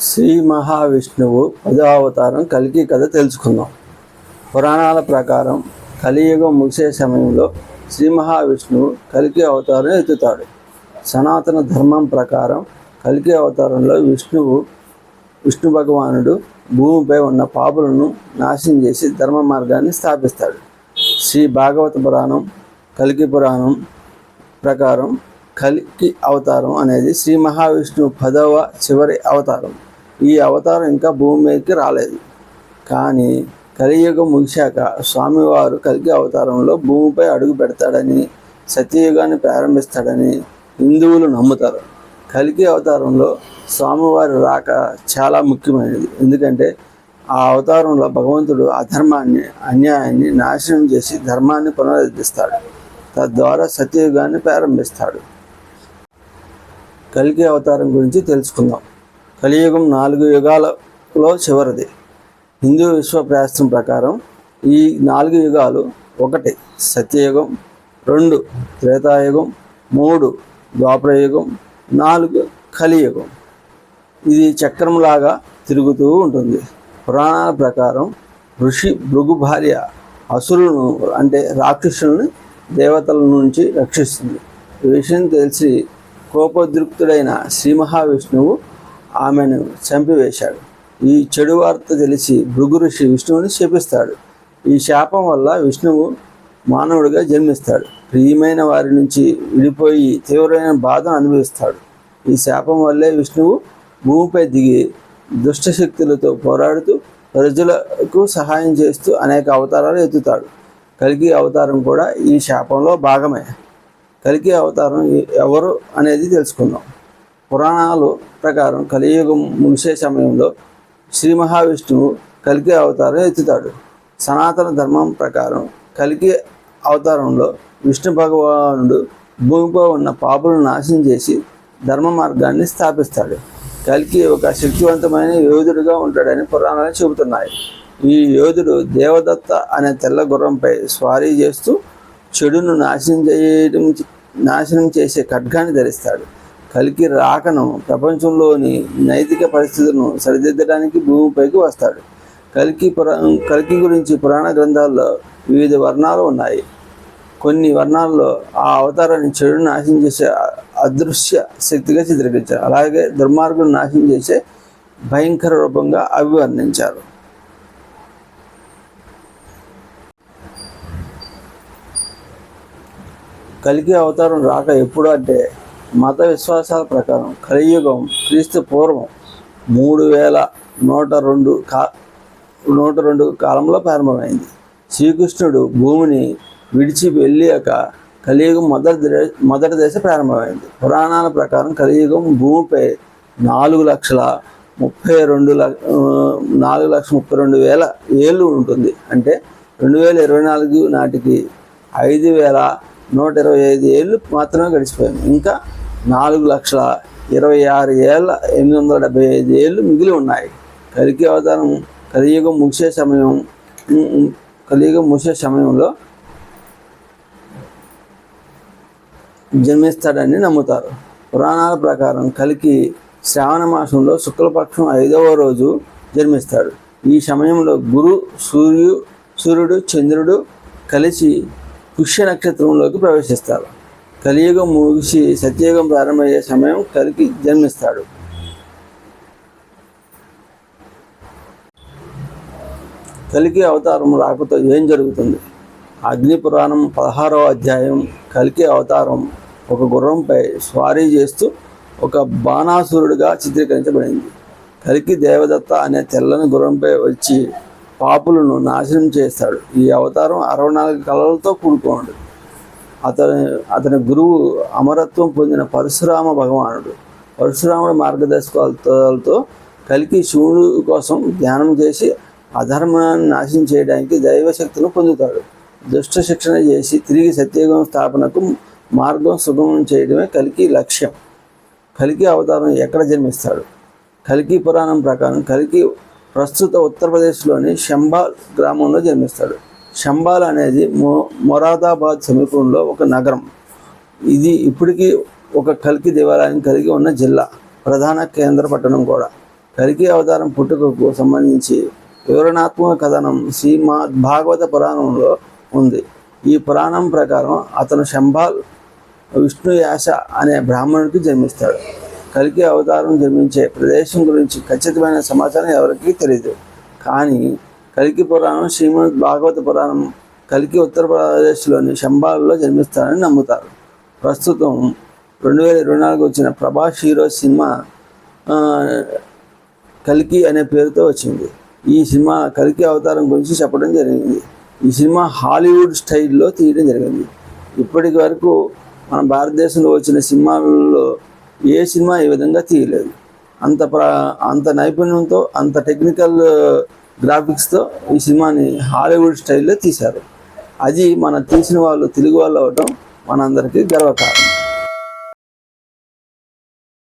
శ్రీ మహావిష్ణువు 10వ అవతారం కల్కి కథ తెలుసుకుందాం. పురాణాల ప్రకారం కలియుగం ముగిసే సమయంలో శ్రీ మహావిష్ణువు కల్కి అవతారం ఎత్తుతాడు. సనాతన ధర్మం ప్రకారం కల్కి అవతారంలో విష్ణు భగవానుడు భూమిపై ఉన్న పాపులను నాశనం చేసి ధర్మ మార్గాన్ని స్థాపిస్తాడు. శ్రీ భాగవత పురాణం, కల్కి పురాణం ప్రకారం కల్కి అవతారం అనేది శ్రీ మహావిష్ణువు 10వ చివరి అవతారం. ఈ అవతారం ఇంకా భూమి మీదకి రాలేదు. కానీ కలియుగం ముగిశాక స్వామివారు కల్కి అవతారంలో భూమిపై అడుగు పెడతాడని, సత్యయుగాన్ని ప్రారంభిస్తాడని హిందువులు నమ్ముతారు. కల్కి అవతారంలో స్వామివారి రాక చాలా ముఖ్యమైనది. ఎందుకంటే ఆ అవతారంలో భగవంతుడు అధర్మాన్ని, అన్యాయాన్ని నాశనం చేసి ధర్మాన్ని పునరుద్ధరిస్తాడు. తద్వారా సత్యయుగాన్ని ప్రారంభిస్తాడు. కల్కి అవతారం గురించి తెలుసుకుందాం. కలియుగం 4 యుగాలలో చివరిది. హిందూ విశ్వప్రయాసం ప్రకారం ఈ 4 యుగాలు: 1 సత్యయుగం, 2 త్రేతాయుగం, 3 ద్వాపరయుగం, 4 కలియుగం. ఇది చక్రంలాగా తిరుగుతూ ఉంటుంది. పురాణాల ప్రకారం ఋషి భృగు భార్య అసురులను అంటే రాక్షసులను దేవతల నుంచి రక్షిస్తుంది. ఈ విషయం తెలిసి కోపోద్రిక్తుడైన శ్రీ మహావిష్ణువు ఆమెను చంపివేశాడు. ఈ చెడు వార్త తెలిసి భృగు ఋషి విష్ణువుని శపిస్తాడు. ఈ శాపం వల్ల విష్ణువు మానవుడిగా జన్మిస్తాడు. ప్రియమైన వారి నుంచి విడిపోయి తీవ్రమైన బాధను అనుభవిస్తాడు. ఈ శాపం వల్లే విష్ణువు భూమిపై దిగి దుష్టశక్తులతో పోరాడుతూ ప్రజలకు సహాయం చేస్తూ అనేక అవతారాలు ఎత్తుతాడు. కల్కి అవతారం కూడా ఈ శాపంలో భాగమే. కల్కి అవతారం ఎవరు అనేది తెలుసుకుందాం. పురాణాలు ప్రకారం కలియుగం ముగిసే సమయంలో శ్రీ మహావిష్ణువు కల్కి అవతారం ఎత్తుతాడు. సనాతన ధర్మం ప్రకారం కల్కి అవతారంలో విష్ణు భగవానుడు భూమిపై ఉన్న పాపులను నాశనం చేసి ధర్మ మార్గాన్ని స్థాపిస్తాడు. కల్కి ఒక శక్తివంతమైన యోధుడిగా ఉంటాడని పురాణాలు చెబుతున్నాయి. ఈ యోధుడు దేవదత్త అనే తెల్ల గుర్రంపై స్వారీ చేస్తూ చెడును నాశనం చేసే ఖడ్గాన్ని ధరిస్తాడు. కల్కి రాకను ప్రపంచంలోని నైతిక పరిస్థితులను సరిదిద్దడానికి భూమిపైకి వస్తాడు. కల్కి గురించి పురాణ గ్రంథాల్లో వివిధ వర్ణాలు ఉన్నాయి. కొన్ని వర్ణాల్లో ఆ అవతారాన్ని చెడును నాశనం చేసే అదృశ్య శక్తిగా చిత్రీకరించారు. అలాగే దుర్మార్గులను నాశనం చేసే భయంకర రూపంగా అభివర్ణించారు. కల్కి అవతారం రాక ఎప్పుడు అంటే మత విశ్వాసాల ప్రకారం కలియుగం క్రీస్తు పూర్వం 3102 కాలంలో ప్రారంభమైంది. శ్రీకృష్ణుడు భూమిని విడిచి వెళ్ళాక కలియుగం మొదటి దశ ప్రారంభమైంది. పురాణాల ప్రకారం కలియుగం భూమిపై 4,32,000 ఏళ్ళు ఉంటుంది. అంటే 2024 నాటికి 5,125 ఏళ్ళు మాత్రమే గడిచిపోయింది. ఇంకా 4,26,875 ఏళ్ళు మిగిలి ఉన్నాయి. కల్కి అవతారం కలియుగం ముగిసే సమయంలో జన్మిస్తాడని నమ్ముతారు. పురాణాల ప్రకారం కల్కి శ్రావణ మాసంలో శుక్లపక్షం 5వ రోజు జన్మిస్తాడు. ఈ సమయంలో సూర్యుడు, చంద్రుడు కలిసి పుష్య నక్షత్రంలోకి ప్రవేశిస్తారు. కలియుగం ముగిసి సత్యయుగం ప్రారంభమయ్యే సమయం కల్కి జన్మిస్తాడు. కల్కి అవతారం రాకతో ఏం జరుగుతుంది? అగ్ని పురాణం 16వ అధ్యాయం కల్కి అవతారం ఒక గుర్రంపై స్వారీ చేస్తూ ఒక బాణాసురుడిగా చిత్రీకరించబడింది. కల్కి దేవదత్త అనే తెల్లని గుర్రంపై వచ్చి పాపులను నాశనం చేస్తాడు. ఈ అవతారం 64 కళలతో కూడుకోండు. అతని గురువు అమరత్వం పొందిన పరశురామ భగవానుడు. పరశురాముడి మార్గదర్శకాలతో కల్కి శివుడు కోసం ధ్యానం చేసి అధర్మాన్ని నాశనం చేయడానికి దైవశక్తులను పొందుతాడు. దుష్ట శిక్షణ చేసి తిరిగి సత్యయుగం స్థాపనకు మార్గం సుగమం చేయడమే కల్కి లక్ష్యం. కల్కి అవతారం ఎక్కడ జన్మిస్తాడు? కల్కి పురాణం ప్రకారం కల్కి ప్రస్తుత ఉత్తరప్రదేశ్లోని శంబాల్ గ్రామంలో జన్మిస్తాడు. శంబాల్ అనేది మొరాదాబాద్ సమీపంలో ఒక నగరం. ఇది ఇప్పటికీ ఒక కల్కి దేవాలయం కలిగి ఉన్న జిల్లా, ప్రధాన కేంద్ర పట్టణం కూడా. కల్కి అవతారం పుట్టుకకు సంబంధించి వివరణాత్మక కథనం శ్రీమద్ భాగవత పురాణంలో ఉంది. ఈ పురాణం ప్రకారం అతను శంబాల్ విష్ణుయాస అనే బ్రాహ్మణుడికి జన్మిస్తాడు. కల్కి అవతారం జన్మించే ప్రదేశం గురించి ఖచ్చితమైన సమాచారం ఎవరికీ తెలియదు. కానీ కల్కి పురాణం శ్రీమద్ భాగవత పురాణం కల్కి ఉత్తరప్రదేశ్లోని శంబాల్లో జన్మిస్తాడని నమ్ముతారు. ప్రస్తుతం 2024 వచ్చిన ప్రభాస్ హీరో సినిమా కల్కి అనే పేరుతో వచ్చింది. ఈ సినిమా కల్కి అవతారం గురించి చెప్పడం జరిగింది. ఈ సినిమా హాలీవుడ్ స్టైల్లో తీయడం జరిగింది. ఇప్పటికి వరకు మన భారతదేశంలో వచ్చిన సినిమాలలో ఏ సినిమా ఈ విధంగా తీయలేదు. అంత నైపుణ్యంతో, అంత టెక్నికల్ గ్రాఫిక్స్తో ఈ సినిమాని హాలీవుడ్ స్టైల్లో తీశారు. అది మన తీసిన వాళ్ళు తెలుగు వాళ్ళు అవ్వటం మనందరికీ గర్వకారణం.